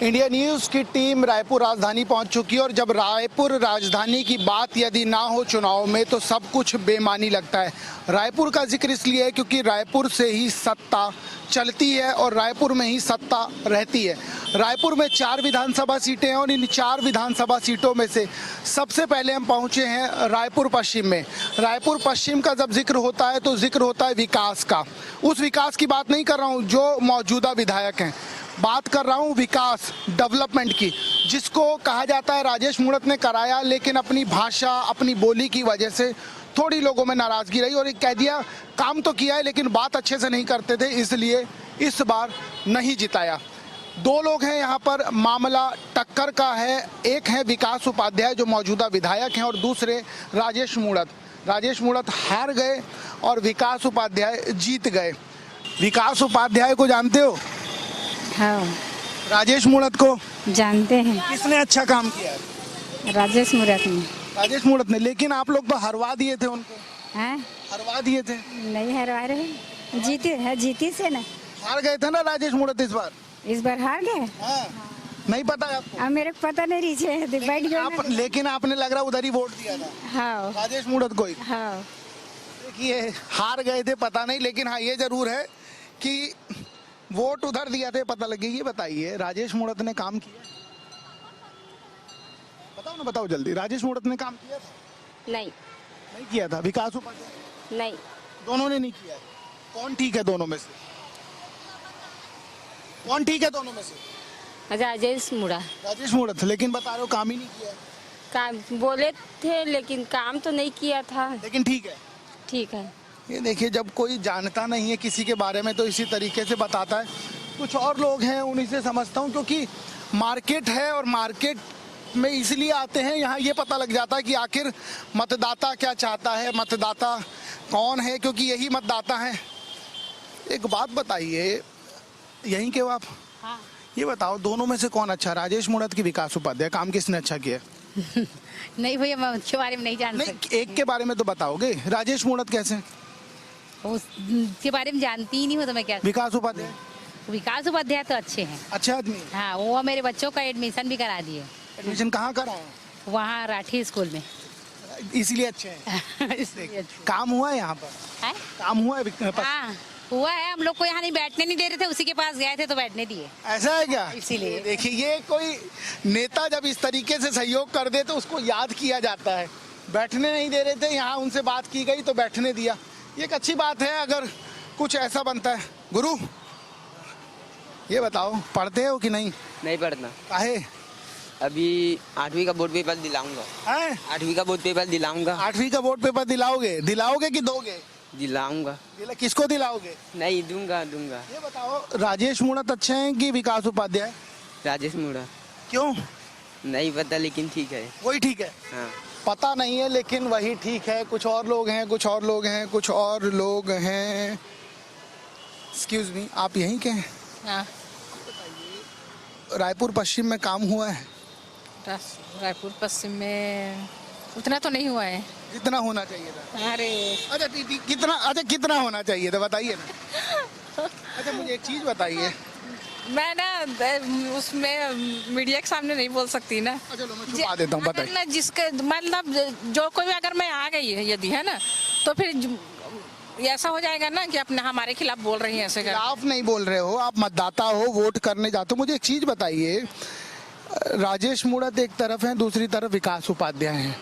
India news की team Raipur राजधानी पहुंच चुकी है और जब रायपुर राजधानी की बात यदि ना हो चुनाव में तो सब कुछ बेमानी लगता है। रायपुर का जिक्र इसलिए है क्योंकि रायपुर से ही सत्ता चलती है और रायपुर में ही सत्ता रहती है। रायपुर में 4 विधानसभा सीटें हैं और इन 4 विधानसभा सीटों में से सबसे पहले हम पहुंचे हैं रायपुर पश्चिम में। रायपुर पश्चिम का जब जिक्र होता है तो जिक्र होता है विकास का। उस विकास की बात नहीं कर रहा हूं जो मौजूदा विधायक हैं, बात कर रहा हूं विकास डेवलपमेंट की, जिसको कहा जाता है राजेश मूणत ने कराया, लेकिन अपनी भाषा अपनी बोली की वजह से थोड़ी लोगों में नाराजगी रही और एक कह दिया काम तो किया है लेकिन बात अच्छे से नहीं करते थे, इसलिए इस बार नहीं जिताया। 2 लोग हैं यहाँ पर, मामला टक्कर का है। एक है विकास उपाध्याय जो मौजूदा विधायक हैं और दूसरे राजेश मूणत। राजेश मूणत हार गए और विकास उपाध्याय जीत गए। विकास उपाध्याय को जानते हो? हाँ, राजेश मूणत को जानते हैं। किसने अच्छा काम किया है? राजेश मूणत ने। राजेश मूणत ने, लेकिन आप लोग तो हरवा दिए थे उनको। हैं? हरवा दिए थे। नहीं हरवा रहे, जीते है, जीती से ना। हार गए थे ना राजेश मूणत इस बार हार गए। हाँ। नहीं पता है आपको? अब मेरे को पता नहीं रही है, बैठ गए। लेकिन आपने लग रहा उधर ही वोट दिया था। हाँ राजेश मूणत को ही। हाँ। देखिए हार गए थे पता नहीं, लेकिन हाँ ये जरूर है कि वोट उधर दिया थे पता लगे। ये बताइए राजेश मूणत ने काम किया? बताओ ना, बताओ जल्दी। राजेश मूणत ने काम किया था? नहीं नहीं किया था। विकास उपाध्याय? नहीं। दोनों ने नहीं किया। कौन ठीक है दोनों में से? कौन ठीक है दोनों में से? राजेश मूणत। राजेश मूणत, लेकिन बता रहे हो काम ही नहीं किया। काम बोले थे लेकिन काम तो नहीं किया था। लेकिन ठीक है। ठीक है। ये देखिए जब कोई जानता नहीं है किसी के बारे में तो इसी तरीके से बताता है। कुछ और लोग हैं उन्हीं से समझता हूँ, क्योंकि मार्केट है और मार्केट में इसलिए आते हैं, यहाँ ये पता लग जाता है कि आखिर मतदाता क्या चाहता है, मतदाता कौन है, क्योंकि यही मतदाता हैं। एक बात बताइए, यहीं के हो आप? हाँ। ये बताओ दोनों में से कौन अच्छा, राजेश मूणत की विकास उपाध्याय? काम किसने अच्छा किया? नहीं भैया, मैं उसके बारे में नहीं जानती। नहीं, एक के बारे में तो बताओगे। राजेश मूणत कैसे? उसके बारे में जानती ही नहीं हो तो मैं क्या। विकास उपाध्याय? विकास उपाध्याय तो अच्छे हैं। अच्छे आदमी? हाँ, वो मेरे बच्चों का एडमिशन भी करा दिए। एडमिशन कहाँ कराया? वहाँ राठी स्कूल में। इसलिए अच्छे हैं। इसलिए अच्छे। काम हुआ है यहाँ पर? है? काम हुआ है? हाँ हुआ है। हम लोग को यहाँ नहीं बैठने नहीं दे रहे थे, उसी के पास गए थे तो बैठने दिए। ऐसा है क्या? इसीलिए। देखिए ये कोई नेता जब इस तरीके से सहयोग कर दे तो उसको याद किया जाता है। बैठने नहीं दे रहे थे, यहाँ उनसे बात की गई तो बैठने दिया। ये एक अच्छी बात है अगर कुछ ऐसा बनता है। गुरु ये बताओ पढ़ते हो कि नहीं? नहीं पढ़ना। काहे? अभी 8वीं का बोर्ड पेपर दिलाऊंगा। हैं? 8वीं का बोर्ड पेपर दिलाऊंगा। 8वीं का बोर्ड पेपर दिलाओगे? दिलाओगे कि दोगे? दिलाऊंगा। किसको दिलाओगे? नहीं दूंगा। ये बताओ राजेश मूणत अच्छे हैं कि विकास उपाध्याय? राजेश मूणत। क्यों? नहीं पता लेकिन ठीक है। वही ठीक है। हाँ। पता नहीं है लेकिन वही ठीक है। कुछ और लोग हैं, कुछ और लोग हैं, कुछ और लोग हैं। एक्सक्यूज मी, आप यहीं के हैं? हाँ। रायपुर पश्चिम में काम हुआ है? रायपुर पश्चिम में उतना तो नहीं हुआ है जितना होना चाहिए था। अरे अच्छा कितना होना चाहिए था बताइए ना। अच्छा मुझे एक चीज बताइए। मैं ना उसमें मीडिया के सामने नहीं बोल सकती ना। चलो मैं छुपा देता हूँ, बताइए। ना जिसके मतलब जो कोई अगर मैं आ गई है यदि है ना तो फिर ऐसा हो जाएगा ना कि अपने हमारे खिलाफ बोल रही हैं। ऐसे कर आप नहीं बोल रहे हो, आप मतदाता हो, वोट करने जाते हो। मुझे एक चीज बताइए, राजेश मूणत एक तरफ है, दूसरी तरफ विकास उपाध्याय हैं।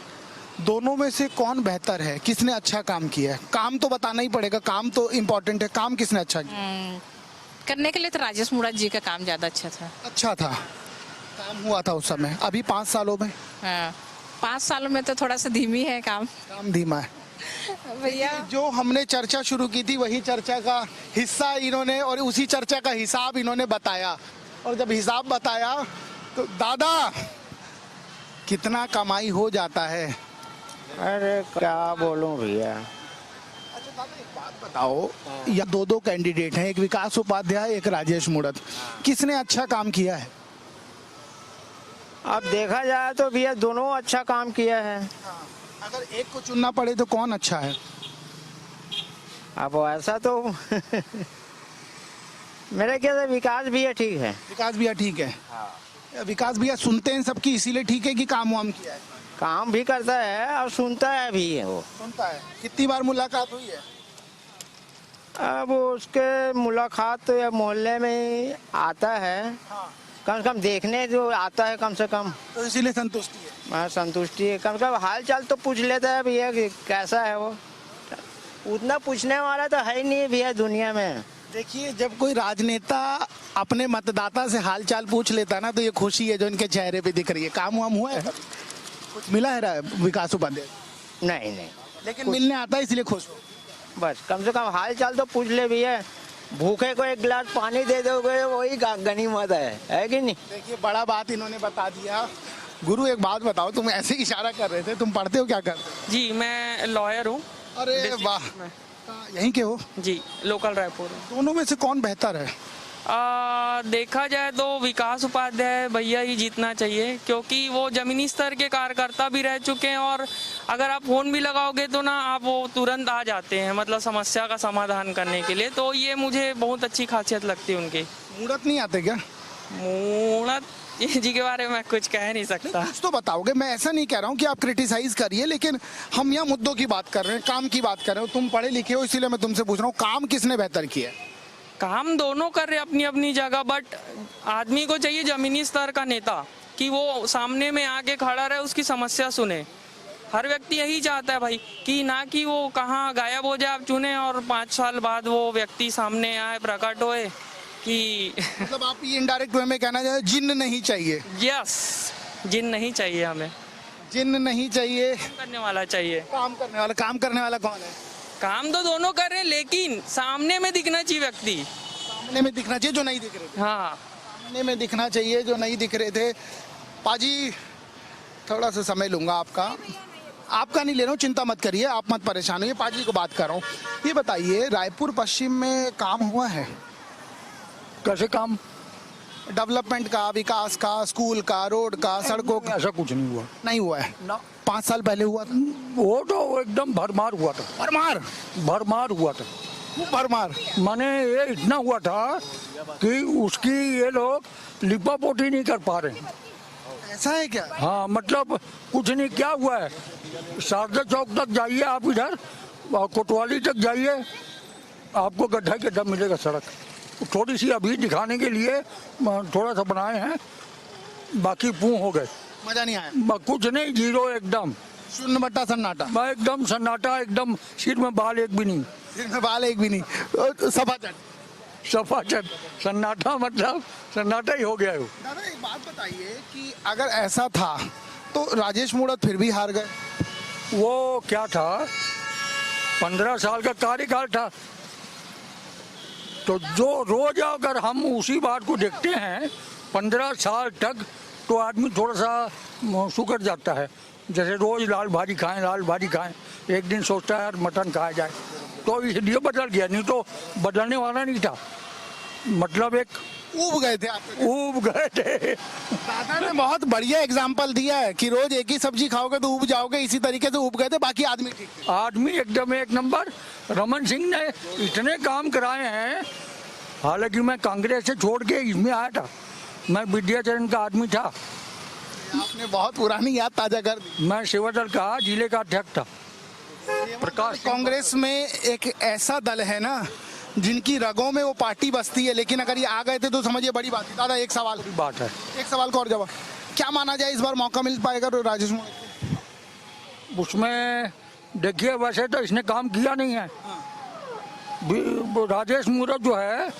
दोनों में से कौन बेहतर है? किसने अच्छा काम किया है? काम तो बताना ही पड़ेगा, काम तो इम्पोर्टेंट है। काम किसने अच्छा किया? करने के लिए तो राजेश मूणत जी का काम ज्यादा अच्छा था। अच्छा था, काम हुआ था उस समय। अभी 5 सालों में? हाँ, 5 सालों में तो थोड़ा सा धीमी है काम धीमा है भैया। जो हमने चर्चा शुरू की थी वही चर्चा का हिस्सा इन्होंने, और उसी चर्चा का हिसाब इन्होंने बताया। और जब हिसाब बताया तो दादा कितना कमाई हो जाता है? अरे क्या बोलूं भैया। अच्छा दादा एक बात बताओ, या 2 कैंडिडेट हैं, एक विकास उपाध्याय एक राजेश मूणत, किसने अच्छा काम किया है? अब देखा जाए तो भैया दोनों अच्छा काम किया है। अगर एक को चुनना पड़े तो कौन अच्छा है? अब ऐसा तो मेरे ख्याल से विकास भैया ठीक है। विकास भैया ठीक है। विकास भैया सुनते हैं सबकी, इसीलिए ठीक है कि काम वाम किया है? काम भी करता है और सुनता है भी वो। सुनता है। कितनी बार मुलाकात हुई है? अब उसके मुलाकात तो मोहल्ले में आता है, कम से कम देखने जो आता है, कम से कम तो इसीलिए संतुष्टि है। संतुष्टि है। कम से कम हाल चाल तो पूछ लेता है भैया कि कैसा है वो। उतना पूछने वाला तो है ही नहीं भैया दुनिया में। देखिए, जब कोई राजनेता अपने मतदाता से हालचाल पूछ लेता ना, तो ये खुशी है जो इनके चेहरे पे दिख रही है। काम वाम हुआ है? कुछ मिला है विकास उपाध्याय? नहीं नहीं, लेकिन मिलने आता है इसलिए खुश हो। बस कम से कम हाल चाल तो पूछ ले भैया। भूखे को एक गिलास पानी दे दोगे वही गनीमत है कि नहीं? देखिए, बड़ा बात इन्होंने बता दिया। गुरु एक बात बताओ, तुम ऐसे इशारा कर रहे थे, तुम पढ़ते हो, क्या करते हो? जी मैं लॉयर हूँ। अरे वाह, यहीं के हो? जी लोकल रायपुर। दोनों में से कौन बेहतर है? देखा जाए तो विकास उपाध्याय भैया ही जीतना चाहिए, क्योंकि वो जमीनी स्तर के कार्यकर्ता भी रह चुके हैं और अगर आप फोन भी लगाओगे तो ना आप वो तुरंत आ जाते हैं, मतलब समस्या का समाधान करने के लिए। तो ये मुझे बहुत अच्छी खासियत लगती है उनकी। मूर्त नहीं आते क्या? मूर्त जी के बारे में कुछ कह नहीं सकता। कुछ तो बताओगे। मैं ऐसा नहीं कह रहा हूँ कि आप क्रिटिसाइज करिए, लेकिन हम यहाँ मुद्दों की बात कर रहे हैं, काम की बात कर रहे हो। तुम पढ़े लिखे हो, इसीलिए मैं तुमसे पूछ रहा हूँ, काम किसने बेहतर किया है? काम दोनों कर रहे अपनी अपनी जगह, बट आदमी को चाहिए जमीनी स्तर का नेता कि वो सामने में आके खड़ा रहे, उसकी समस्या सुने। हर व्यक्ति यही चाहता है भाई कि ना कि वो कहाँ गायब हो जाए, आप चुने और 5 साल बाद वो व्यक्ति सामने आए, प्रकट होए कि मतलब आप ये इनडायरेक्ट वे में कहना चाहते, जिन्न नहीं चाहिए? यस, जिन नहीं चाहिए हमें, जिन्न नहीं चाहिए, करने वाला चाहिए। काम करने वाला। काम करने वाला कौन है? काम तो दोनों कर रहे हैं, लेकिन सामने में दिखना चाहिए व्यक्ति। सामने में दिखना चाहिए, जो नहीं दिख रहे थे। हाँ, सामने में दिखना चाहिए, जो नहीं दिख रहे थे। पाजी, थोड़ा सा समय लूंगा आपका नहीं ले रहा हूँ, चिंता मत करिए, आप मत परेशान होइए, पाजी को बात कर रहा हूँ। ये बताइए, रायपुर पश्चिम में काम हुआ है? कैसे काम? डेवलपमेंट का, विकास का, स्कूल का, रोड का, सड़कों का? ऐसा कुछ नहीं हुआ नहीं हुआ है ना। 5 साल पहले हुआ था। वो तो एकदम भरमार हुआ था। भरमार हुआ था। भरमार माने ये इतना हुआ था कि उसकी ये लोग लिपापोती नहीं कर पा रहे। ऐसा है क्या? हाँ, मतलब कुछ नहीं। क्या हुआ है, शारदा चौक तक जाइए आप, इधर कोतवाली तक जाइए, आपको गड्ढा गड्ढा मिलेगा सड़क। थोड़ी सी अभी दिखाने के लिए थोड़ा सा बनाए हैं, बाकी पूं हो गए। मजा नहीं आया? कुछ नहीं, जीरो एकदम। शून्य बट्टा सन्नाटा। एकदम सन्नाटा, एकदम सिर में बाल एक भी नहीं। सिर में बाल एक भी नहीं, सफाचट सन्नाटा, मतलब सन्नाटा ही हो गया है। दादा एक बात बताइए कि अगर ऐसा था तो राजेश मूणत फिर भी हार गए। वो क्या था, 15 साल का कार्यकाल था, तो जो रोज अगर हम उसी बात को देखते हैं 15 साल तक, तो आदमी थोड़ा सा सुकड़ जाता है। जैसे रोज लाल भाजी खाएं, एक दिन सोचता है यार मटन खाया जाए, तो इसलिए बदल गया, नहीं तो बदलने वाला नहीं था। मतलब एक ऊब गए थे आप? ऊब गए थे। दादा ने बहुत बढ़िया एग्जाम्पल दिया है कि रोज एक ही सब्जी खाओगे तो ऊब जाओगे, इसी तरीके से ऊब गए थे, बाकी आदमी ठीक थे। आदमी एकदम एक नंबर। रमन सिंह ने इतने काम कराए हैं, हालांकि मैं कांग्रेस से छोड़ के इसमें आया था, मैं विद्याचरण का आदमी था। आपने बहुत पुरानी याद ताजा कर दी। मैं सेवादल का जिले का अध्यक्ष था। प्रकाश कांग्रेस में एक ऐसा दल है ना जिनकी रगों में वो पार्टी बसती है, लेकिन अगर ये आ गए थे तो समझिए बड़ी बात है। दादा एक सवाल बात है, एक सवाल का और जवाब, क्या माना जाए इस बार मौका मिल पाएगा राजेश मूणत को? उसमें देखिए, वैसे तो इसने काम किया नहीं है। राजेश मूणत जो है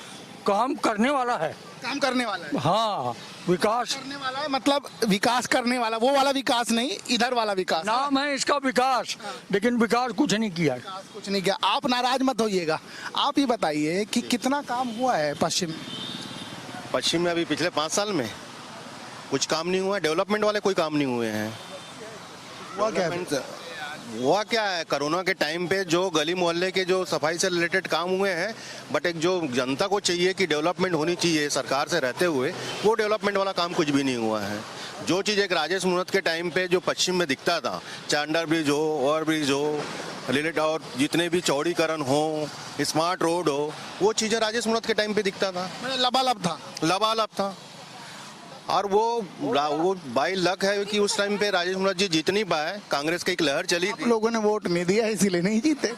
काम करने वाला है। काम करने वाला है? हाँ, विकास करने वाला है, मतलब विकास करने वाला, वो वाला विकास नहीं, इधर वाला विकास। नाम है इसका विकास, लेकिन विकास कुछ नहीं किया है। विकास कुछ नहीं किया। आप नाराज मत होइएगा, आप ये बताइए कि कितना काम हुआ है पश्चिम में? पश्चिम में अभी पिछले 5 साल में कुछ काम नहीं हुआ है। डेवलपमेंट वाले कोई काम नहीं हुए हैं। हुआ क्या है, कोरोना के टाइम पे जो गली मोहल्ले के जो सफाई से रिलेटेड काम हुए हैं, बट एक जो जनता को चाहिए कि डेवलपमेंट होनी चाहिए सरकार से रहते हुए, वो डेवलपमेंट वाला काम कुछ भी नहीं हुआ है। जो चीज़ एक राजेश मूणत के टाइम पे जो पश्चिम में दिखता था, चाहे अंडर ब्रिज हो, ओवर ब्रिज हो, रिलेटेड और जितने भी चौड़ीकरण हो, स्मार्ट रोड हो, वो चीज़ें राजेश मूणत के टाइम पे दिखता था। लबालब था। लबालब था। और वो बाई लक है कि उस टाइम पे राजेश मूणत जी जीत नहीं पाए, कांग्रेस की एक लहर चली आप थी। लोगों ने वोट नहीं दिया इसीलिए नहीं जीते।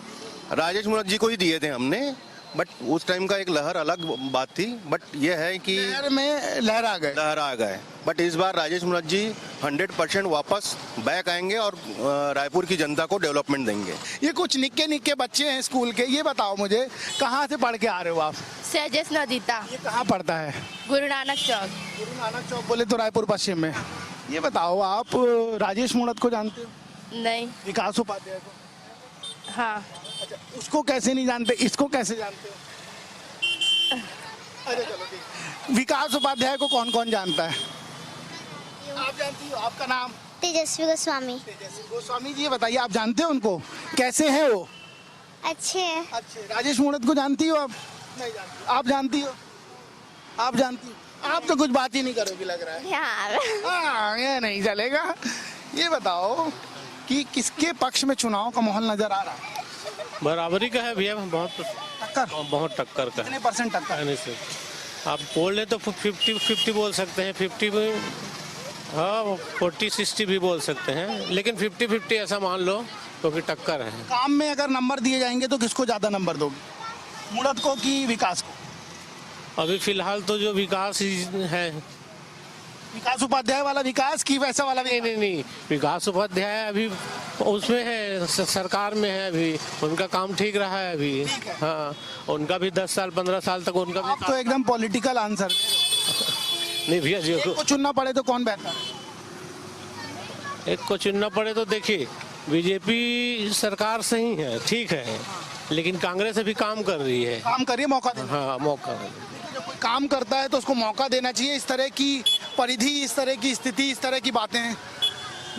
राजेश मूणत जी को ही दिए थे हमने, बट उस टाइम का एक लहर अलग बात थी। बट ये है कि शहर में लहरा गए। लहरा गए। बट इस बार राजेश मूणत जी 100% वापस बैक आएंगे और रायपुर की जनता को डेवलपमेंट देंगे। ये कुछ निक्के निक्के बच्चे हैं स्कूल के, ये बताओ मुझे कहाँ से पढ़ के आ रहे हो आप? सहजस नदीता, ये कहाँ पड़ता है? गुरु नानक चौक। गुरु नानक चौक बोले तो रायपुर पश्चिम में। ये बताओ आप राजेश मूणत को जानते हो? नहीं। विकास उपाध्याय को? हाँ। अच्छा, उसको कैसे नहीं जानते, इसको कैसे जानते हो? अरे चलो ठीक। विकास उपाध्याय को कौन कौन जानता है? आप जानती हो? आपका नाम? तेजस्वी गोस्वामी। तेजस्वी गोस्वामी जी, ये बताइए आप जानते हो उनको, कैसे हैं वो? अच्छे हैं। अच्छे। राजेश मूणत को जानती हो आप? नहीं जानती। आप जानती हो? आप जानती हो? आप तो कुछ बात ही नहीं करोगी लग रहा है। यार हाँ, ये नहीं चलेगा। ये बताओ कि किसके पक्ष में चुनाव का माहौल नजर आ रहा है? बराबरी का है भैया, बहुत टक्कर का कितने परसेंट टक्कर? है। से आप बोल रहे तो 50-50 बोल सकते हैं, 50 में हाँ 40-60 भी बोल सकते हैं, लेकिन 50-50 ऐसा मान लो क्योंकि टक्कर है। काम में अगर नंबर दिए जाएंगे तो किसको ज्यादा नंबर दोगे, मूणत को कि विकास को? अभी फिलहाल तो जो विकास है, विकास उपाध्याय वाला विकास की वैसा वाला नहीं नहीं नहीं, विकास उपाध्याय अभी उसमें है, सरकार में है अभी, उनका काम ठीक रहा है अभी। हाँ, उनका भी 10 साल 15 साल तक उनका भी आप तो एकदम पॉलिटिकल आंसर। नहीं भैया जी, एक को चुनना पड़े तो कौन बेहतर? एक को चुनना पड़े तो देखिए, बीजेपी सरकार सही है, ठीक है, लेकिन कांग्रेस अभी काम कर रही है। काम करिए, मौका देना। हाँ, मौका। जब कोई काम करता है तो उसको मौका देना चाहिए। इस तरह की परिधि, इस तरह की स्थिति, इस तरह की बातें हैं।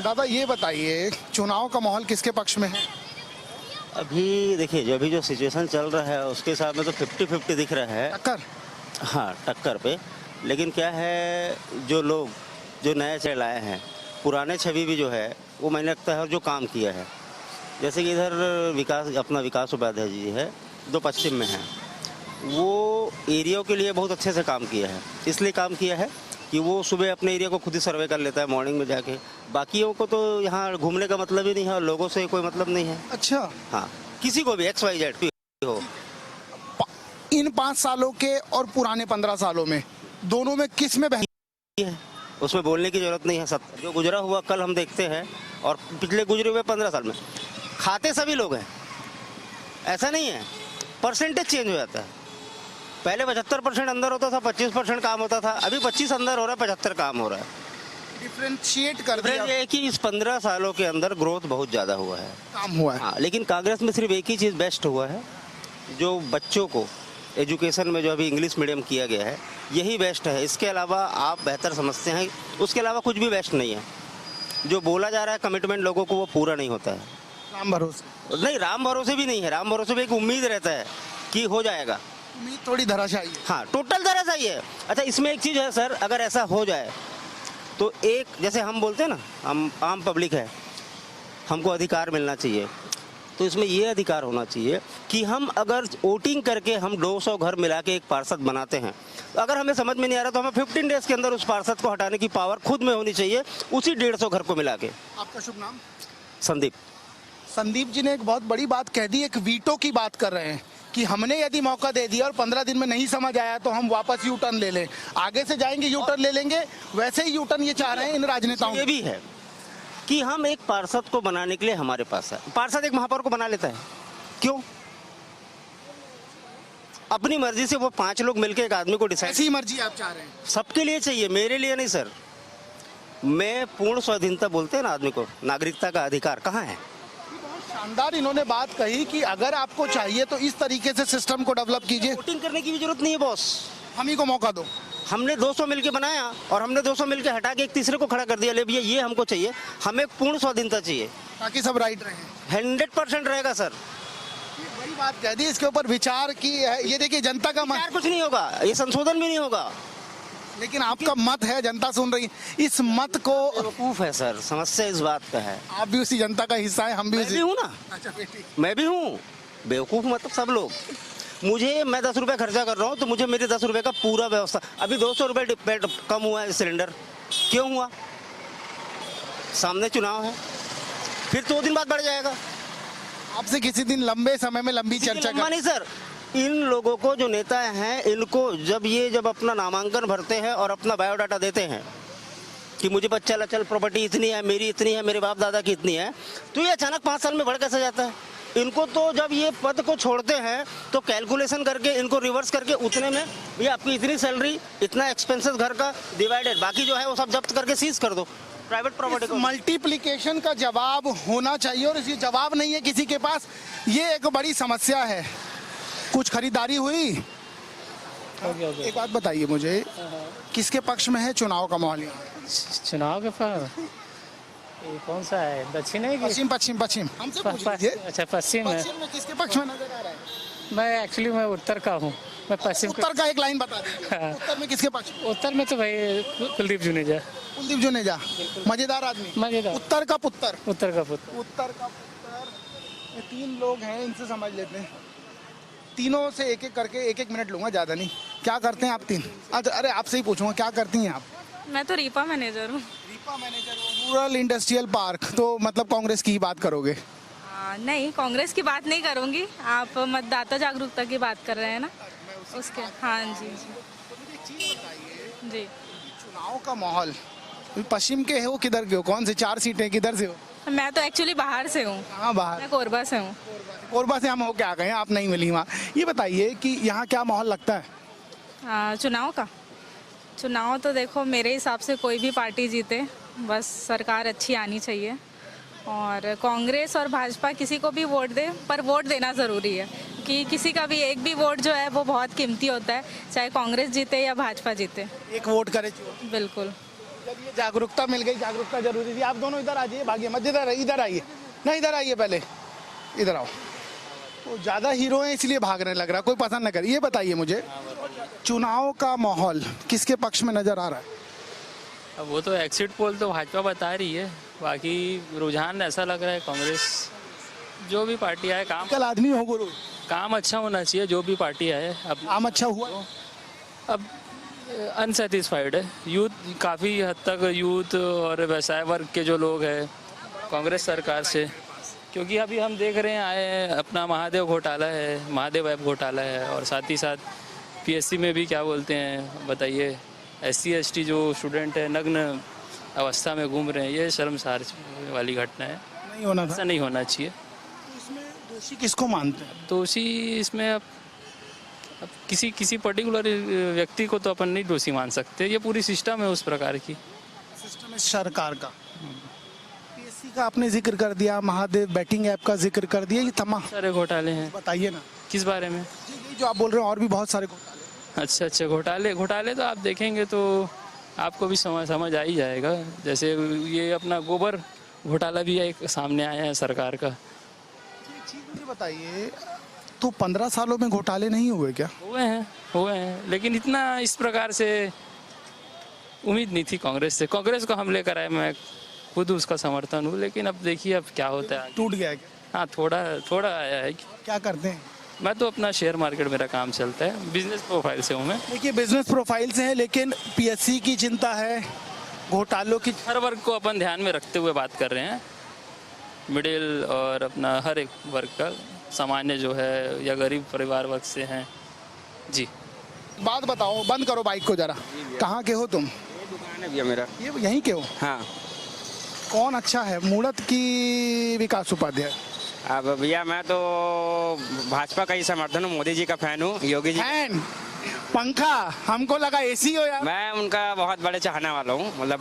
दादा ये बताइए, चुनाव का माहौल किसके पक्ष में है? अभी देखिए, जो अभी जो सिचुएशन चल रहा है उसके हिसाब में तो 50-50 दिख रहा है। टक्कर? हाँ, टक्कर पे। लेकिन क्या है, जो लोग जो नए चल आए हैं, पुराने छवि भी जो है वो मैंने लगता है जो काम किया है, जैसे कि इधर विकास उपाध्याय जी है जो पश्चिम में है, वो एरिया के लिए बहुत अच्छे से काम किया है। इसलिए काम किया है कि वो सुबह अपने एरिया को खुद ही सर्वे कर लेता है मॉर्निंग में जाके। बाकियों को तो यहाँ घूमने का मतलब ही नहीं है और लोगों से कोई मतलब नहीं है। अच्छा। हाँ, किसी को भी XYZ हो। इन 5 सालों के और पुराने 15 सालों में, दोनों में किस में बेहतर है? उसमें बोलने की जरूरत नहीं है। सब जो गुजरा हुआ कल हम देखते हैं और पिछले गुजरे हुए 15 साल में खाते सभी लोग हैं, ऐसा नहीं है। परसेंटेज चेंज हो जाता है। पहले 75% अंदर होता था, 25% काम होता था, अभी 25 अंदर हो रहा है, 75 काम हो रहा है। डिफरेंशिएट कर दिया। ये है कि इस 15 सालों के अंदर ग्रोथ बहुत ज्यादा हुआ है, काम हुआ है। हाँ, लेकिन कांग्रेस में सिर्फ एक ही चीज बेस्ट हुआ है, जो बच्चों को एजुकेशन में जो अभी इंग्लिश मीडियम किया गया है, यही बेस्ट है। इसके अलावा आप बेहतर समझते हैं, उसके अलावा कुछ भी बेस्ट नहीं है। जो बोला जा रहा है कमिटमेंट लोगों को, वो पूरा नहीं होता है। राम भरोसे नहीं, राम भरोसे भी नहीं है। राम भरोसे भी एक उम्मीद रहता है कि हो जाएगा। उम्मीद थोड़ी धराशायी है। हाँ, टोटल धराशायी है। अच्छा, इसमें एक चीज है सर, अगर ऐसा हो जाए तो एक, जैसे हम बोलते हैं ना, हम आम पब्लिक है, हमको अधिकार मिलना चाहिए, तो इसमें ये अधिकार होना चाहिए कि हम अगर वोटिंग करके हम 200 घर मिला के एक पार्षद बनाते हैं, तो अगर हमें समझ में नहीं आ रहा तो हमें 15 डेज के अंदर उस पार्षद को हटाने की पावर खुद में होनी चाहिए, उसी 150 घर को मिला के। आपका शुभ नाम? संदीप। संदीप जी ने एक बहुत बड़ी बात कह दी, एक वीटो की बात कर रहे हैं कि हमने यदि मौका दे दिया और 15 दिन में नहीं समझ आया तो हम वापस यू टर्न ले लें, आगे से जाएंगे यू टर्न ले लेंगे। वैसे ही यू टर्न ये चाह रहे हैं इन राजनेताओं। ये भी है कि हम एक पार्षद को बनाने के लिए हमारे पास है, पार्षद एक महापौर को बना लेता है, क्यों? अपनी मर्जी से वो 5 लोग मिलकर एक आदमी को डिसाइड। ऐसी मर्जी आप चाह रहे हैं? सबके लिए चाहिए, मेरे लिए नहीं सर। मैं पूर्ण स्वाधीनता बोलते हैं ना आदमी को, नागरिकता का अधिकार कहाँ है? शानदार इन्होंने बात कही कि अगर आपको चाहिए तो इस तरीके से सिस्टम को डेवलप कीजिए। वोटिंग करने की भी जरूरत नहीं है बॉस, हम ही को मौका दो। हमने 200 मिलके बनाया और हमने 200 मिलके हटा के एक तीसरे को खड़ा कर दिया, ले भैया ये हमको चाहिए, हमें पूर्ण स्वाधीनता चाहिए, ताकि सब राइट रहे। 100% रहेगा सर। बड़ी बात कह दी, इसके ऊपर विचार की है। ये देखिए जनता का मत, कुछ नहीं होगा, ये संशोधन भी नहीं होगा, लेकिन आपका मत है, जनता सुन रही है। इस मत को बेवकूफ है सर, समस्या इस बात का है। आप भी उसी जनता का हिस्सा है, हम भी मैं भी हूँ ना। अच्छा बेटी, मैं भी हूँ। बेवकूफ मतलब सब लोग। मैं 10 रुपए खर्चा कर रहा हूँ तो मुझे मेरे 10 रुपए का पूरा व्यवस्था। अभी 200 रुपए कम हुआ है सिलेंडर, क्यों हुआ? सामने चुनाव है, फिर 2 दिन बाद बढ़ जाएगा। आपसे किसी दिन लंबे समय में लंबी चर्चा लंबा कर नहीं सर, इन लोगों को जो नेता हैं इनको जब अपना नामांकन भरते हैं और अपना बायोडाटा देते हैं कि मुझे बच्चा लचल प्रॉपर्टी इतनी है, मेरी इतनी है, मेरे बाप दादा की इतनी है, तो ये अचानक 5 साल में बढ़ कैसे जाता है? इनको तो जब ये पद को छोड़ते हैं तो कैलकुलेशन करके इनको रिवर्स करके उतने में ये आपकी इतनी सैलरी, इतना एक्सपेंसेस घर का डिवाइडेड, बाकी जो है वो सब जब्त करके सीज कर दो प्राइवेट प्रॉपर्टी को। मल्टीप्लिकेशन का जवाब होना चाहिए और ये जवाब नहीं है किसी के पास, ये एक बड़ी समस्या है। कुछ खरीदारी हुई? एक बात बताइए मुझे, किसके पक्ष में है चुनाव का माहौल यहाँ? चुनाव के पर ये कौन सा है, दक्षिण है कि पश्चिम पश्चिम पश्चिम हमसे पूछ लीजिए। अच्छा पश्चिम है। पश्चिम में किसके पक्ष में नजर आ रहा है? मैं एक्चुअली मैं उत्तर का हूँ, मैं पश्चिम उत्तर का एक लाइन बता दीजिए। हाँ। उत्तर में किसके पक्ष में? उत्तर में तो भाई कुलदीप जुनेजा। कुलदीप जुनेजा मजेदार आदमी। मजेदार। उत्तर का पुत्र। उत्तर का पुत्र। उत्तर का पुत्र। ये 3 लोग हैं, इनसे समझ लेते हैं। तीनों से एक एक करके 1-1 मिनट लूंगा, ज्यादा नहीं। क्या करते हैं आप 3? अच्छा, अरे आपसे ही पूछूंगा, क्या करती हैं आप? मैं तो रीपा मैनेजर हूँ। RIPA manager, rural industrial park, तो मतलब कांग्रेस की ही बात करोगे? नहीं, कांग्रेस की बात नहीं करूँगी। आप मतदाता जागरूकता की बात कर रहे हैं ना, उसके। हाँ जी जी। चुनाव का माहौल पश्चिम के हो, किधर के हो, कौन से 4 सीटें किधर से हो? मैं तो एक्चुअली बाहर से हूँ। हाँ बाहर। मैं कोरबा से हूँ। कोरबा से हम हो क्या गए, आप नहीं मिली वहाँ। ये बताइए कि यहाँ क्या माहौल लगता है चुनाव का? चुनाव तो देखो, मेरे हिसाब से कोई भी पार्टी जीते, बस सरकार अच्छी आनी चाहिए। और कांग्रेस और भाजपा किसी को भी वोट दे, पर वोट देना ज़रूरी है कि किसी का भी एक भी वोट जो है वो बहुत कीमती होता है, चाहे कांग्रेस जीते या भाजपा जीते। एक वोट करे। बिल्कुल। जब ये जागरूकता मिल गई, जागरूकता जरूरी थी। आप दोनों इधर आ जाइए, भागिए मत, इधर आइए। नहीं, इधर आइए, पहले इधर आओ। वो ज़्यादा हीरो हैं इसलिए भागने लग रहा, कोई पसंद न करे। ये बताइए मुझे, चुनाव का माहौल किसके पक्ष में नजर आ रहा है? अब वो तो एग्जिट पोल तो भाजपा बता रही है, बाकी रुझान ऐसा लग रहा है कांग्रेस। जो भी पार्टी आए, कल आदमी हो गुरु, काम अच्छा होना चाहिए। जो भी पार्टी आए, अब काम अच्छा हुआ। अब अनसेटिस्फाइड है यूथ, काफ़ी हद तक यूथ और व्यवसाय वर्ग के जो लोग हैं कांग्रेस सरकार से, क्योंकि अभी हम देख रहे हैं आए अपना महादेव घोटाला है, महादेव ऐप घोटाला है, और साथ ही साथ पीएससी में भी क्या बोलते हैं बताइए, SC ST जो स्टूडेंट है नग्न अवस्था में घूम रहे हैं, ये शर्मसार वाली घटना है। नहीं होना था, ऐसा नहीं होना चाहिए। इसमें दोषी किसको मानते हैं? दोषी इसमें अब किसी पर्टिकुलर व्यक्ति को तो अपन नहीं दोषी मान सकते, ये पूरी सिस्टम है उस प्रकार की। सिस्टम है सरकार का। पीएससी का आपने जिक्र कर दिया, महादेव बैटिंग ऐप का जिक्र कर दिया, ये तमाम सारे घोटाले हैं। बताइए ना किस बारे में? जी, जो आप बोल रहे हैं और भी बहुत सारे घोटाले। अच्छा, घोटाले तो आप देखेंगे तो आपको भी समझ आ ही जाएगा। जैसे ये अपना गोबर घोटाला भी एक सामने आया है सरकार का। मुझे बताइए, तो 15 सालों में घोटाले नहीं हुए क्या? हुए हैं, लेकिन इतना इस प्रकार से उम्मीद नहीं थी कांग्रेस से। कांग्रेस को हम लेकर आए, मैं खुद उसका समर्थन हूँ, लेकिन अब देखिए अब क्या होता है। टूट गया क्या? हाँ, थोड़ा आया है। क्या करते हैं? मैं तो अपना शेयर मार्केट, मेरा काम चलता है, बिजनेस प्रोफाइल से हूँ मैं। देखिए, बिजनेस प्रोफाइल से है, लेकिन पीएससी की चिंता है, घोटालों की। हर वर्ग को अपन ध्यान में रखते हुए बात कर रहे हैं, मिडिल और अपना हर एक वर्ग का, सामान्य जो है या गरीब परिवार वर्ग से हैं जी। बात बताओ, बंद करो बाइक को जरा। कहाँ के हो तुम? ये दुकान है भैया मेरा। ये यहीं के हो? हाँ। कौन अच्छा है, मूढ़त की विकास उपाध्याय? अब भैया मैं तो भाजपा का ही समर्थन हूँ, मोदी जी का फैन हूँ, योगी जी। फैन? पंखा? हमको लगा एसी हो यार। मैं उनका बहुत बड़े चाहने वाला हूँ, मतलब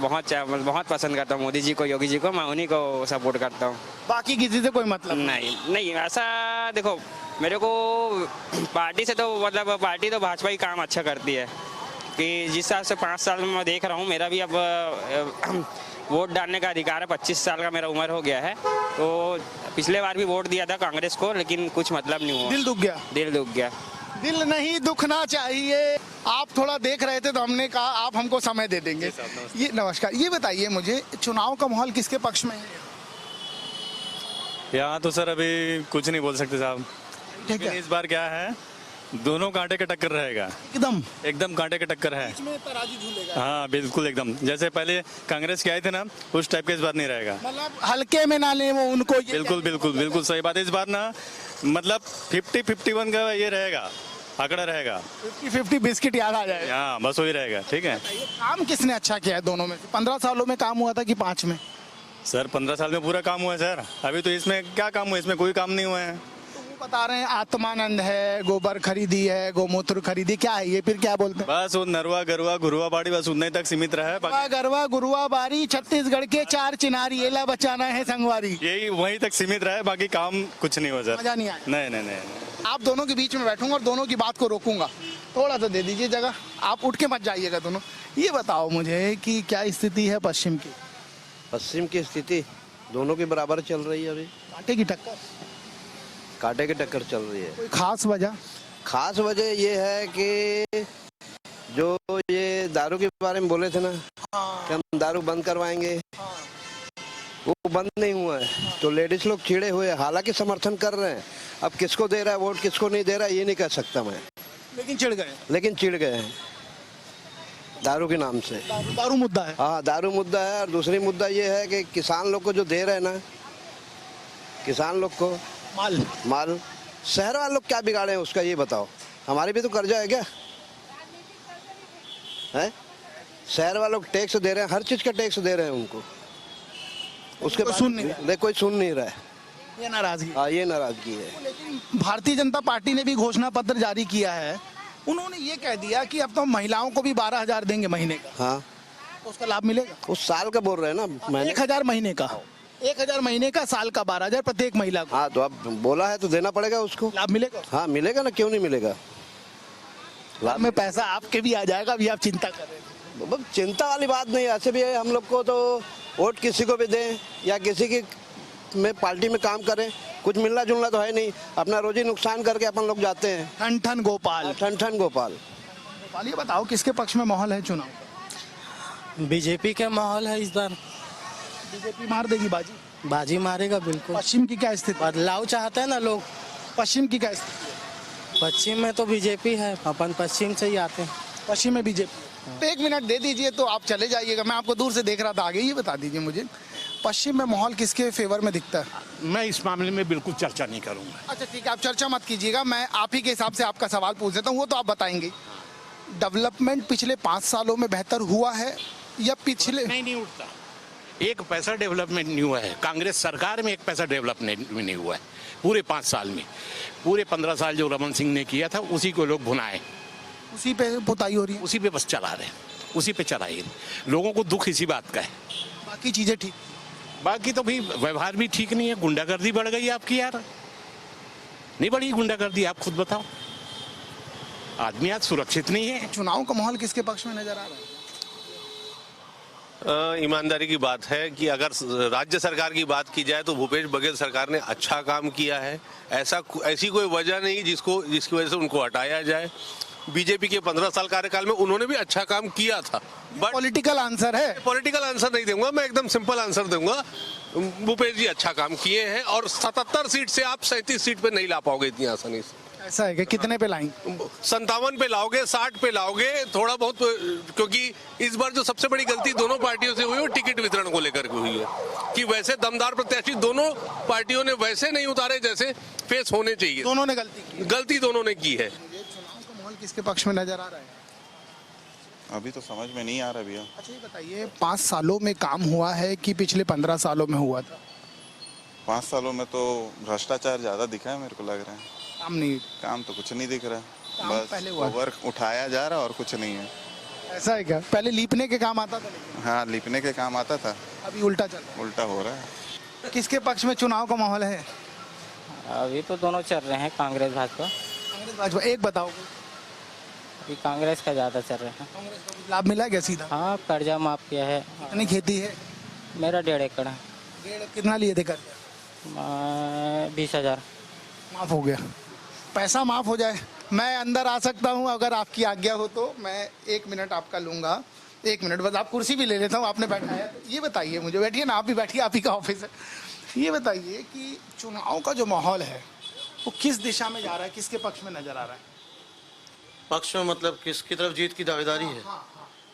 बहुत पसंद करता हूँ मोदी जी को, योगी जी को, मैं उन्हीं को सपोर्ट करता हूँ। बाकी किसी से कोई मतलब नहीं, ऐसा देखो, मेरे को पार्टी से तो मतलब पार्टी तो भाजपा ही काम अच्छा करती है, कि जिस हिसाब से 5 साल में मैं देख रहा हूँ, मेरा भी अब वोट डालने का अधिकार है। 25 साल का मेरा उम्र हो गया है, तो पिछले बार भी वोट दिया था कांग्रेस को, लेकिन कुछ मतलब नहीं हुआ। दिल दुख गया। दिल नहीं दुखना चाहिए। आप थोड़ा देख रहे थे तो हमने कहा आप हमको समय दे देंगे। ये नमस्कार, ये बताइए मुझे, चुनाव का माहौल किसके पक्ष में है? यहाँ तो सर अभी कुछ नहीं बोल सकते साहब, ठीक है। इस बार क्या है, दोनों कांटे के टक्कर रहेगा, एकदम एकदम कांटे के टक्कर है। इसमें तराजू झूलेगा। हाँ बिल्कुल एकदम, जैसे पहले कांग्रेस के आए थे ना, उस टाइप के इस बार नहीं रहेगा। मतलब हल्के में ना ले वो उनको, ये बिल्कुल बिल्कुल बिल्कुल सही बात है। इस बार ना मतलब 50-51 का ये रहेगा, आंकड़ा रहेगा। 50-50 बिस्किट याद आ जाएगा। हाँ बस वही रहेगा। ठीक है काम किसने अच्छा किया है दोनों में? 15 सालों में काम हुआ था कि 5 में? सर, 15 साल में पूरा काम हुआ है सर। अभी तो इसमें क्या काम हुआ, इसमें कोई काम नहीं हुआ है। वो बता रहे हैं आत्मानंद है, गोबर खरीदी है, गोमूत्र खरीदी, क्या है ये? फिर क्या बोलते हैं? बस वो नरवा गरवा घुरवा बाड़ी बस उतने तक सीमित रहा है। गरवा गरवा गुरुआ बारी, छत्तीसगढ़ के 4 चिनारी, एला बचाना है संगवारी। यही वहीं तक सीमित रहा है, बाकी काम कुछ नहीं हुआ सर। मजा नहीं आया? नहीं नहीं नहीं। आप दोनों के बीच में बैठूंगा और दोनों की बात को रोकूंगा। थोड़ा सा दे दीजिए जगह, आप उठ के मत जाइएगा दोनों। ये बताओ मुझे कि क्या स्थिति है पश्चिम की? पश्चिम की स्थिति दोनों के बराबर चल रही है। अभी कांटे की टक्कर, कांटे की टक्कर चल रही है। कोई खास वजह? खास वजह ये है कि जो ये दारू के बारे में बोले थे ना कि हम दारू बंद करवाएंगे, वो बंद नहीं हुआ है। तो लेडीज लोग चिड़े हुए, हालांकि समर्थन कर रहे हैं। अब किसको दे रहा है वोट, किसको नहीं दे रहा है, ये नहीं कह सकता मैं, लेकिन चिढ़ गए। लेकिन चिढ़ गए हैं दारू के नाम से। दारू मुद्दा है। हाँ दारू मुद्दा है। और दूसरी मुद्दा ये है कि किसान लोग को जो दे रहे हैं ना, किसान लोग को माल शहर वाले लोग क्या बिगाड़े हैं उसका, ये बताओ। हमारे भी तो कर्जा है क्या है? शहर वाले लोग टैक्स दे रहे हैं, हर चीज का टैक्स दे रहे हैं उनको, उसके बाद कोई सुन नहीं रहा है। ये नाराजगी। हाँ ये नाराजगी है। लेकिन भारतीय जनता पार्टी ने भी घोषणा पत्र जारी किया है। उन्होंने ये कह दिया कि अब तो महिलाओं को भी 12,000 देंगे महीने का। हाँ तो उसका लाभ मिलेगा? उस साल का बोल रहे हैं ना, 1,000 महीने का। 1,000 महीने का, साल का 12,000 प्रत्येक महिला को। हाँ तो अब बोला है तो देना पड़ेगा उसको। लाभ मिलेगा? हाँ मिलेगा ना, क्यों नहीं मिलेगा। लाभ में पैसा आपके भी आ जाएगा, अभी आप चिंता कर रहे हैं। चिंता वाली बात नहीं है। ऐसे भी है, हम लोग को तो वोट किसी को भी दें या किसी की में पार्टी में काम करें, कुछ मिलना जुलना तो है नहीं। अपना रोजी नुकसान करके अपन लोग जाते हैं। ठन ठन गोपाल। ठन ठन गोपाल। गोपाल, ये बताओ किसके पक्ष में माहौल है चुनाव का? बीजेपी का माहौल है इस बार। बीजेपी मार देगी बाजी? बाजी मारेगा बिल्कुल। पश्चिम की क्या स्थिति? बदलाव चाहते हैं ना लोग। पश्चिम की क्या स्थिति? पश्चिम में तो बीजेपी है, अपन पश्चिम से ही आते हैं। पश्चिम में बीजेपी। तो 1 मिनट दे दीजिए तो आप चले जाइएगा, मैं आपको दूर से देख रहा था आगे। ये बता दीजिए मुझे, पश्चिम में माहौल किसके फेवर में दिखता है? मैं इस मामले में बिल्कुल चर्चा नहीं करूंगा। अच्छा ठीक है, आप चर्चा मत कीजिएगा, मैं आप ही के हिसाब से आपका सवाल पूछ देता हूँ, वो तो आप बताएंगे। डेवलपमेंट पिछले 5 सालों में बेहतर हुआ है या पिछले? नहीं उठता, 1 पैसा डेवलपमेंट नहीं हुआ है। कांग्रेस सरकार में 1 पैसा डेवलपमेंट नहीं हुआ है पूरे 5 साल में। पूरे 15 साल जो रमन सिंह ने किया था उसी को लोग भुनाए, उसी पे पुताई हो रही है, उसी पे बस चला रहे हैं, उसी पे चलाइए। लोगों को दुख इसी बात का है। बाकी चीजें ठीक? बाकी तो भाई व्यवहार भी ठीक नहीं है। गुंडागर्दी बढ़ गई आपकी यार, नहीं बढ़ी गुंडागर्दी? आप खुद बताओ, आदमी आज सुरक्षित नहीं है। चुनाव का माहौल किसके पक्ष में नजर आ रहा है? ईमानदारी की बात है कि अगर राज्य सरकार की बात की जाए तो भूपेश बघेल सरकार ने अच्छा काम किया है। ऐसी कोई वजह नहीं जिसकी वजह से उनको हटाया जाए। बीजेपी के 15 साल कार्यकाल में उन्होंने भी अच्छा काम किया था। बट पॉलिटिकल आंसर है? पॉलिटिकल आंसर नहीं दूंगा, मैं एकदम सिंपल आंसर दूंगा। भूपेश जी अच्छा काम किए हैं और 77 सीट से आप 37 सीट पे नहीं ला पाओगे इतनी आसानी से। ऐसा है कि कितने पे लाएंगे? 57 पे लाओगे, 60 पे लाओगे, थोड़ा बहुत। क्योंकि इस बार जो सबसे बड़ी गलती दोनों पार्टियों से हुई वो टिकट वितरण को लेकर के हुई है कि वैसे दमदार प्रत्याशी दोनों पार्टियों ने वैसे नहीं उतारे जैसे फेस होने चाहिए। दोनों ने गलती दोनों ने की है। माहौल किसके पक्ष में नजर आ रहा है? अभी तो समझ में नहीं आ रहा भैया। अच्छा ये बताइए, 5 सालों में काम हुआ है कि पिछले 15 सालों में हुआ था? 5 सालों में तो भ्रष्टाचार ज्यादा दिखा है मेरे को लग रहा है। काम तो कुछ नहीं दिख रहा, बस पहले हुआ वर्क उठाया जा रहा और कुछ नहीं है। ऐसा है क्या? पहले लीपने के काम आता था? हाँ लिपने के काम आता था, अभी उल्टा उल्टा हो रहा है। किसके पक्ष में चुनाव का माहौल है? अभी तो दोनों चल रहे हैं, कांग्रेस भाजपा। कांग्रेस भाजपा, एक बताओ। अभी कांग्रेस का ज़्यादा चल रहा है। लाभ मिला क्या सीधा? हाँ कर्जा माफ किया है। कितनी खेती है? मेरा 1.5 एकड़ है। कितना लिए थे कर्जा? 20,000 माफ हो गया। पैसा माफ हो जाए, मैं अंदर आ सकता हूं अगर आपकी आज्ञा हो तो। मैं 1 मिनट आपका लूंगा, 1 मिनट बस। आप कुर्सी भी ले लेता हूं, आपने बैठाया तो। ये बताइए मुझे, बैठिए ना, आप भी बैठिए, आप ही का ऑफिस है। ये बताइए कि चुनाव का जो माहौल है वो किस दिशा में जा रहा है, किसके पक्ष में नजर आ रहा है? पक्ष में मतलब किसकी तरफ जीत की दावेदारी है?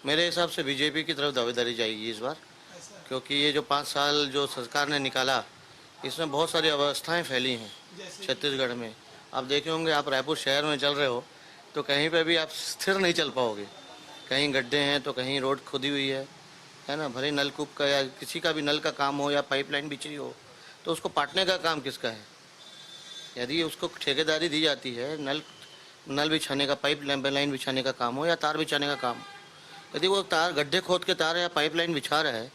मेरे हिसाब से बीजेपी की तरफ दावेदारी जाएगी इस बार, क्योंकि ये जो 5 साल जो सरकार ने निकाला इसमें बहुत सारी अवस्थाएं फैली हैं छत्तीसगढ़ में। आप देखे होंगे, आप रायपुर शहर में चल रहे हो तो कहीं पे भी आप स्थिर नहीं चल पाओगे। कहीं गड्ढे हैं तो कहीं रोड खुदी हुई है ना। भले नलकूप का या किसी का भी नल का काम हो या पाइपलाइन बिछी हो तो उसको पाटने का काम किसका है? यदि उसको ठेकेदारी दी जाती है, नल बिछाने का, पाइप लाइन बिछाने का काम हो या तार बिछाने का काम, यदि वो तार गड्ढे खोद के तार या पाइपलाइन बिछा रहा है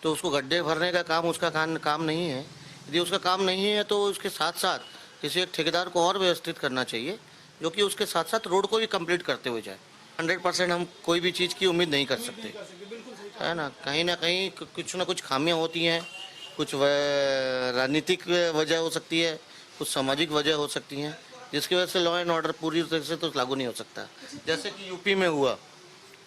तो उसको गड्ढे भरने का काम उसका काम नहीं है। यदि उसका काम नहीं है तो उसके साथ साथ किसी एक ठेकेदार को और व्यवस्थित करना चाहिए जो कि उसके साथ साथ रोड को भी कंप्लीट करते हुए जाए। 100% हम कोई भी चीज़ की उम्मीद नहीं कर सकते, है ना कहीं कुछ ना कुछ खामियां होती हैं, कुछ राजनीतिक वजह हो सकती है, कुछ सामाजिक वजह हो सकती हैं, जिसकी वजह से लॉ एंड ऑर्डर पूरी तरह से तो लागू नहीं हो सकता। जैसे कि यूपी में हुआ,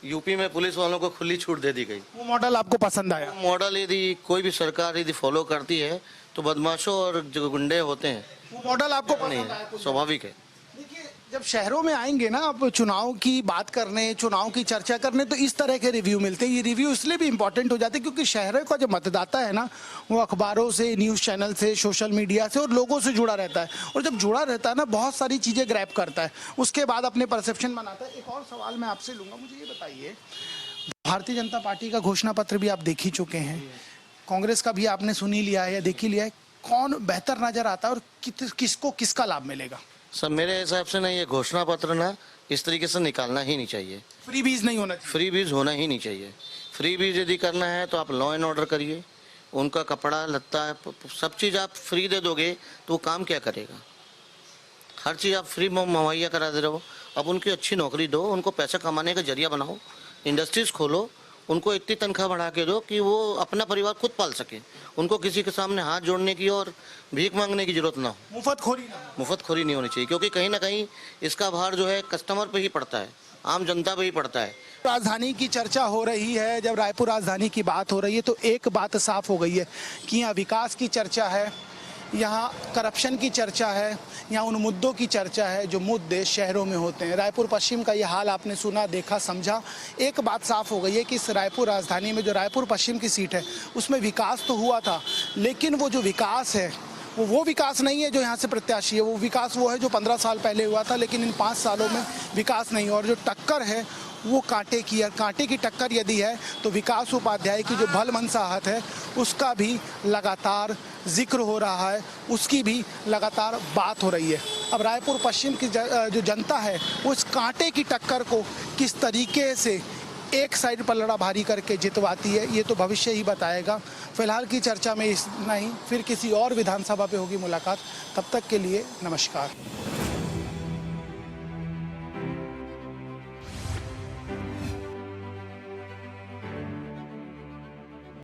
यूपी में पुलिस वालों को खुली छूट दे दी गई। वो मॉडल आपको पसंद आया? मॉडल यदि कोई भी सरकार यदि फॉलो करती है तो बदमाशों और जो गुंडे होते हैं, वो मॉडल आपको नहीं पसंद आया? है, स्वाभाविक है। देखिए, जब शहरों में आएंगे ना आप चुनाव की बात करने, चुनाव की चर्चा करने, तो इस तरह के रिव्यू मिलते हैं। ये रिव्यू इसलिए भी इम्पोर्टेंट हो जाते हैं क्योंकि शहरों का जो मतदाता है ना, वो अखबारों से, न्यूज़ चैनल से, सोशल मीडिया से और लोगों से जुड़ा रहता है। और जब जुड़ा रहता है ना, बहुत सारी चीज़ें ग्रैब करता है, उसके बाद अपने परसेप्शन बनाता है। एक और सवाल मैं आपसे लूँगा, मुझे ये बताइए, भारतीय जनता पार्टी का घोषणा पत्र भी आप देख ही चुके हैं, कांग्रेस का भी आपने सुन ही लिया है या देख ही लिया है, कौन बेहतर नजर आता है और किसको किसका लाभ मिलेगा? सब मेरे हिसाब से ना ये घोषणा पत्र ना इस तरीके से निकालना ही नहीं चाहिए। फ्री बीज नहीं होना चाहिए। फ्री बीज होना ही नहीं चाहिए। फ्री बीज यदि करना है तो आप लॉ एंड ऑर्डर करिए, उनका कपड़ा लत्ता सब चीज़ आप फ्री दे दोगे तो वो काम क्या करेगा? हर चीज़ आप फ्री मुहैया करा दे रहे हो। अब उनकी अच्छी नौकरी दो, उनको पैसा कमाने का जरिया बनाओ, इंडस्ट्रीज खोलो, उनको इतनी तनख्वाह बढ़ा के दो कि वो अपना परिवार खुद पाल सके, उनको किसी के सामने हाथ जोड़ने की और भीख मांगने की जरूरत ना हो। मुफ्तखोरी नहीं होनी चाहिए, क्योंकि कहीं ना कहीं इसका भार जो है कस्टमर पे ही पड़ता है, आम जनता पे ही पड़ता है। राजधानी की चर्चा हो रही है, जब रायपुर राजधानी की बात हो रही है तो एक बात साफ हो गई है कि यहाँ विकास की चर्चा है, यहाँ करप्शन की चर्चा है, यहाँ उन मुद्दों की चर्चा है जो मुद्दे शहरों में होते हैं। रायपुर पश्चिम का ये हाल आपने सुना, देखा, समझा। एक बात साफ हो गई है कि इस रायपुर राजधानी में जो रायपुर पश्चिम की सीट है उसमें विकास तो हुआ था, लेकिन वो जो विकास है वो विकास नहीं है जो यहाँ से प्रत्याशी है। वो विकास वो है जो 15 साल पहले हुआ था, लेकिन इन 5 सालों में विकास नहीं। और जो टक्कर है वो कांटे की है। कांटे की टक्कर यदि है तो विकास उपाध्याय की जो भल मनसाहत है उसका भी लगातार जिक्र हो रहा है, उसकी भी लगातार बात हो रही है। अब रायपुर पश्चिम की जो जनता है वो इस कांटे की टक्कर को किस तरीके से एक साइड पर लड़ा भारी करके जितवाती है, ये तो भविष्य ही बताएगा। फिलहाल की चर्चा में इतना ही, फिर किसी और विधानसभा पे होगी मुलाकात। तब तक के लिए नमस्कार।